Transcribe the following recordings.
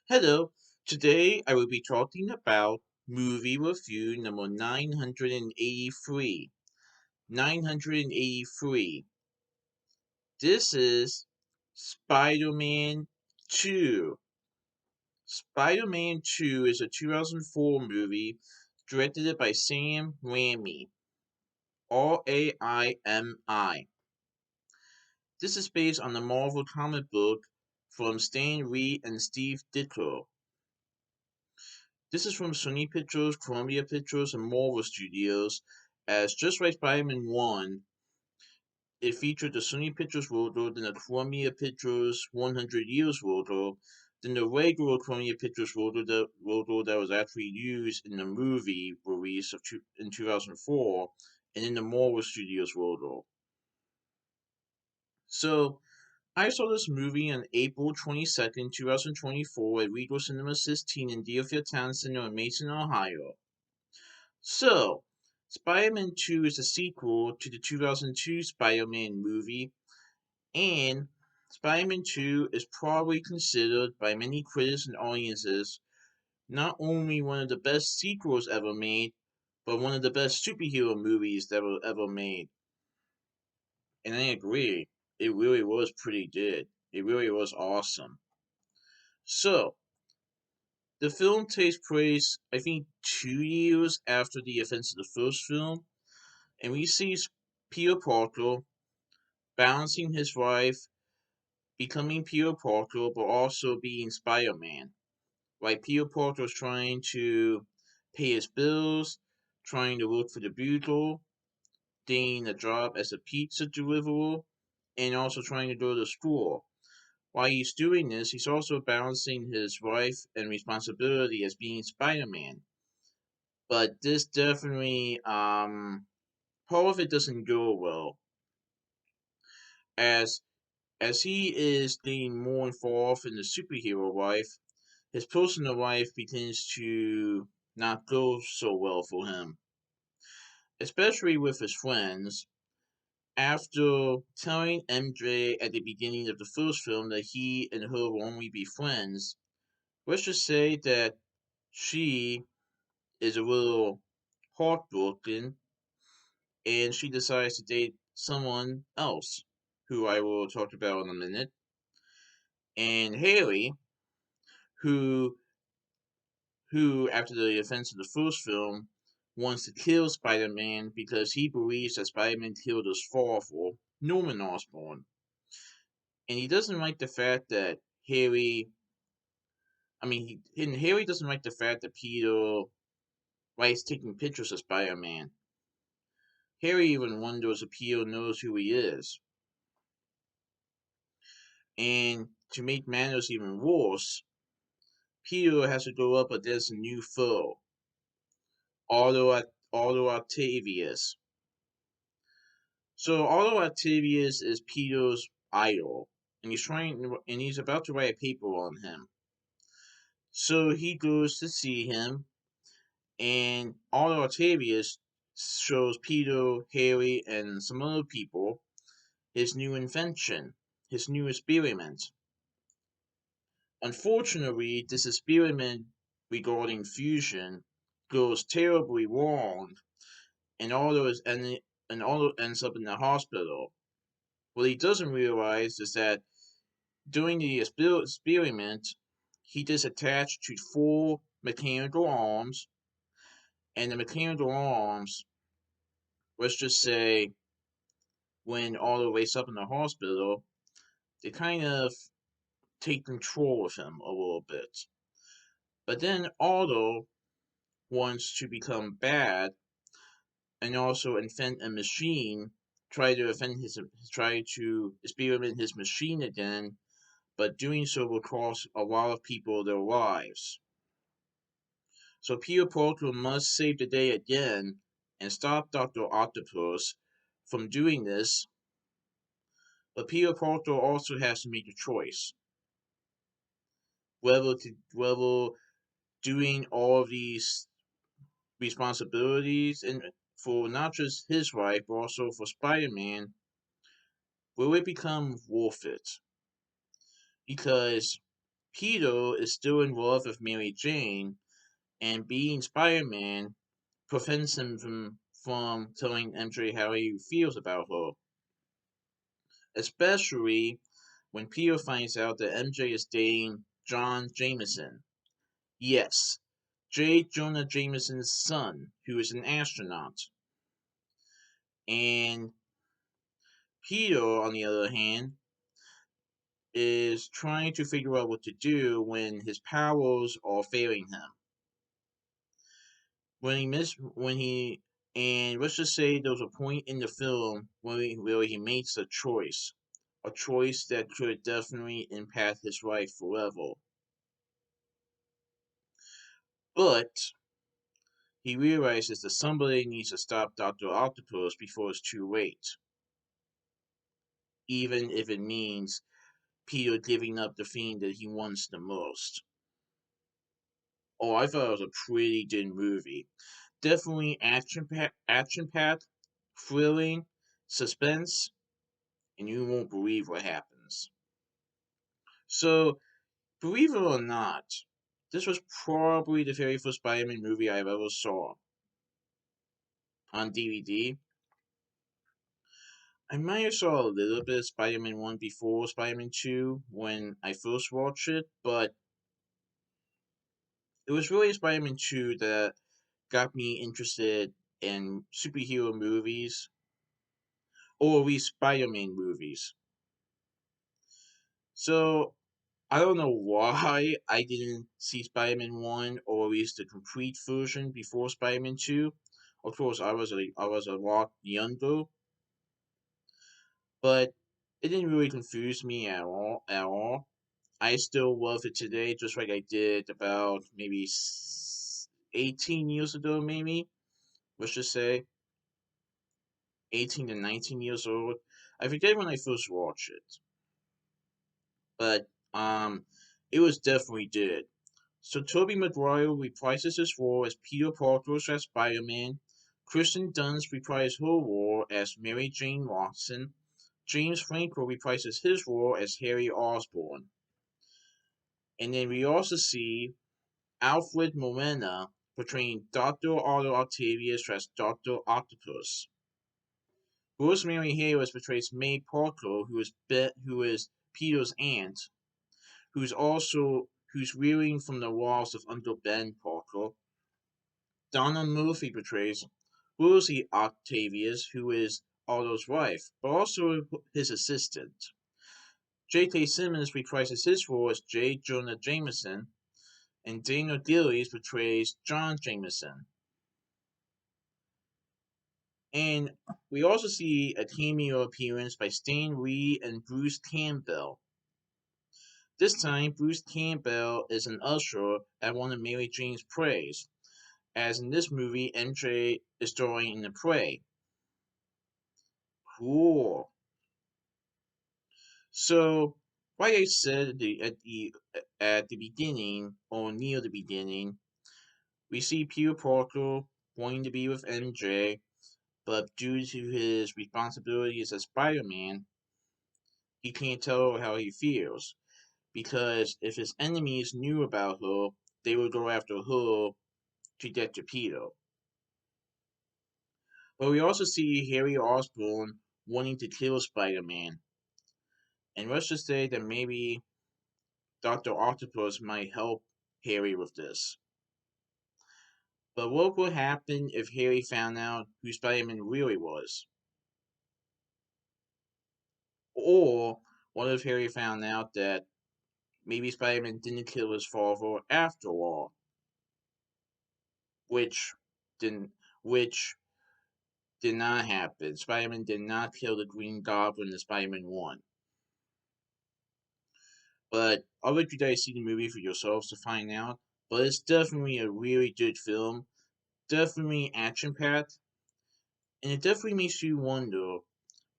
Hello, today I will be talking about movie review number 983. 983. This is Spider-Man 2. Spider-Man 2 is a 2004 movie directed by Sam Raimi, R-A-I-M-I. This is based on the Marvel comic book from Stan Lee and Steve Ditko. This is from Sony Pictures, Columbia Pictures, and Marvel Studios. As just like Spider-Man 1, it featured the Sony Pictures logo, then the Columbia Pictures 100 Years logo, then the regular Columbia Pictures logo, the logo that was actually used in the movie release in 2004, and then the Marvel Studios logo. So, I saw this movie on April 22nd, 2024 at Regal Cinemas 16 in Deerfield Towne Center in Mason, Ohio. So, Spider-Man 2 is a sequel to the 2002 Spider-Man movie, and Spider-Man 2 is probably considered by many critics and audiences not only one of the best sequels ever made, but one of the best superhero movies that were ever made. And I agree, it really was pretty good. It really was awesome. So, the film takes place, I think, 2 years after the events of the first film, and we see Peter Parker balancing his life, becoming Peter Parker, but also being Spider Man. Like Peter Parker is trying to pay his bills, trying to look for the Bugle, getting a job as a pizza deliverer, and also trying to go to school. While he's doing this, he's also balancing his life and responsibility as being Spider Man. But this definitely, part of it doesn't go well, as he is getting more involved in the superhero life, his personal life begins to not go so well for him, especially with his friends. After telling MJ at the beginning of the first film that he and her will only be friends, let's just say that she is a little heartbroken and she decides to date someone else, who I will talk about in a minute. And Haley, who after the events of the first film, wants to kill Spider-Man because he believes that Spider-Man killed his father, Norman Osborn. And he doesn't like the fact that Harry, and Harry doesn't like the fact that Peter likes taking pictures of Spider-Man. Harry even wonders if Peter knows who he is. And to make matters even worse, Peter has to go up against a new foe, Otto Octavius. So Otto Octavius is Peter's idol, and he's about to write a paper on him. So he goes to see him, and Otto Octavius shows Peter, Harry, and some other people his new invention, his new experiment. Unfortunately, this experiment regarding fusion goes terribly wrong, and Otto ends up in the hospital. What he doesn't realize is that during the experiment, he just attached to four mechanical arms, and the mechanical arms, let's just say, when Otto wakes up in the hospital, they kind of take control of him a little bit. But then Otto wants to become bad and also invent a machine, try to experiment his machine again, but doing so will cost a lot of people their lives. So Peter Parker must save the day again and stop Dr. Octopus from doing this, but Peter Parker also has to make a choice whether doing all of these responsibilities and for not just his life but also for Spider-Man, will it become worth it? Because Peter is still in love with Mary Jane, and being Spider-Man prevents him from telling MJ how he feels about her. Especially when Peter finds out that MJ is dating John Jameson. Yes, J. Jonah Jameson's son, who is an astronaut. And Peter, on the other hand, is trying to figure out what to do when his powers are failing him. When he and let's just say there was a point in the film where he makes a choice that could definitely impact his life forever. But he realizes that somebody needs to stop Dr. Octopus before it's too late, even if it means Peter giving up the thing that he wants the most. Oh, I thought it was a pretty good movie. Definitely action packed, thrilling, suspense, and you won't believe what happens. So, believe it or not, this was probably the very first Spider-Man movie I've ever saw on DVD. I might have saw a little bit of Spider-Man 1 before Spider-Man 2 when I first watched it, but it was really Spider-Man 2 that got me interested in superhero movies, or at least Spider-Man movies. So, I don't know why I didn't see Spider-Man 1 or at least the complete version before Spider-Man 2. Of course, I was a lot younger, but it didn't really confuse me at all. I still love it today, just like I did about maybe 18 years ago, maybe. Let's just say 18 to 19 years old. I forget when I first watched it, but it was definitely good. So Tobey Maguire reprises his role as Peter Parker as Spider-Man. Kristen Dunst reprises her role as Mary Jane Watson. James Franco reprises his role as Harry Osborn. And then we also see Alfred Molina portraying Dr. Otto Octavius as Dr. Octopus. Rosemary Harris portrays May Parker, who is Peter's aunt, who's reeling from the loss of Uncle Ben Parker. Donna Murphy portrays Rosie Octavius, who is Otto's wife, but also his assistant. J.K. Simmons reprises his role as J. Jonah Jameson, and Daniel Gillies portrays John Jameson. And we also see a cameo appearance by Stan Lee and Bruce Campbell. This time, Bruce Campbell is an usher at one of Mary Jane's plays, as in this movie, MJ is starring in the play. Cool. So, like I said at the beginning or near the beginning, we see Peter Parker wanting to be with MJ, but due to his responsibilities as Spider-Man, he can't tell her how he feels. Because if his enemies knew about her, they would go after her to get to Peter. But we also see Harry Osborn wanting to kill Spider-Man. And let's just say that maybe Dr. Octopus might help Harry with this. But what would happen if Harry found out who Spider-Man really was? Or what if Harry found out that maybe Spider-Man didn't kill his father after all? Which didn't which did not happen. Spider-Man did not kill the Green Goblin in Spider-Man 1. But I'll let you guys see the movie for yourselves to find out. But it's definitely a really good film. Definitely action packed. And it definitely makes you wonder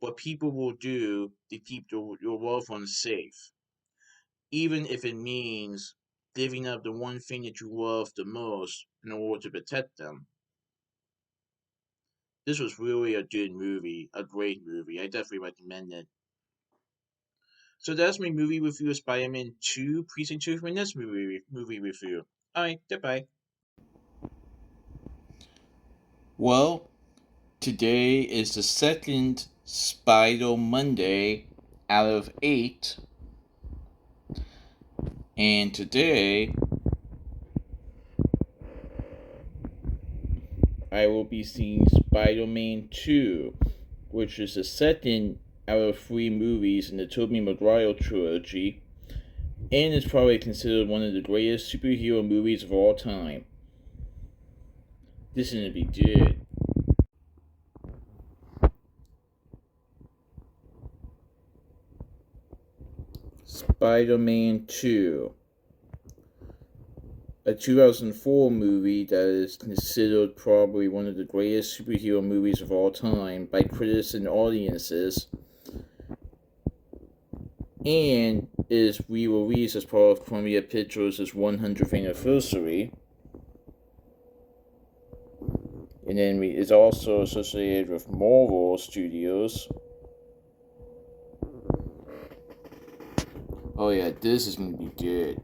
what people will do to keep your loved ones safe. Even if it means giving up the one thing that you love the most in order to protect them. This was really a good movie, a great movie. I definitely recommend it. So that's my movie review of Spider-Man 2. Please stay tuned for my next movie review. Alright, goodbye. Well, today is the second Spider Monday out of 8. And today, I will be seeing Spider-Man 2, which is the second out of 3 movies in the Tobey Maguire trilogy, and is probably considered one of the greatest superhero movies of all time. This is going to be good. Spider-Man 2, a 2004 movie that is considered probably one of the greatest superhero movies of all time by critics and audiences, and is re-released as part of Sony Pictures' 100th anniversary. And then it's also associated with Marvel Studios. Oh yeah, this is going to be good.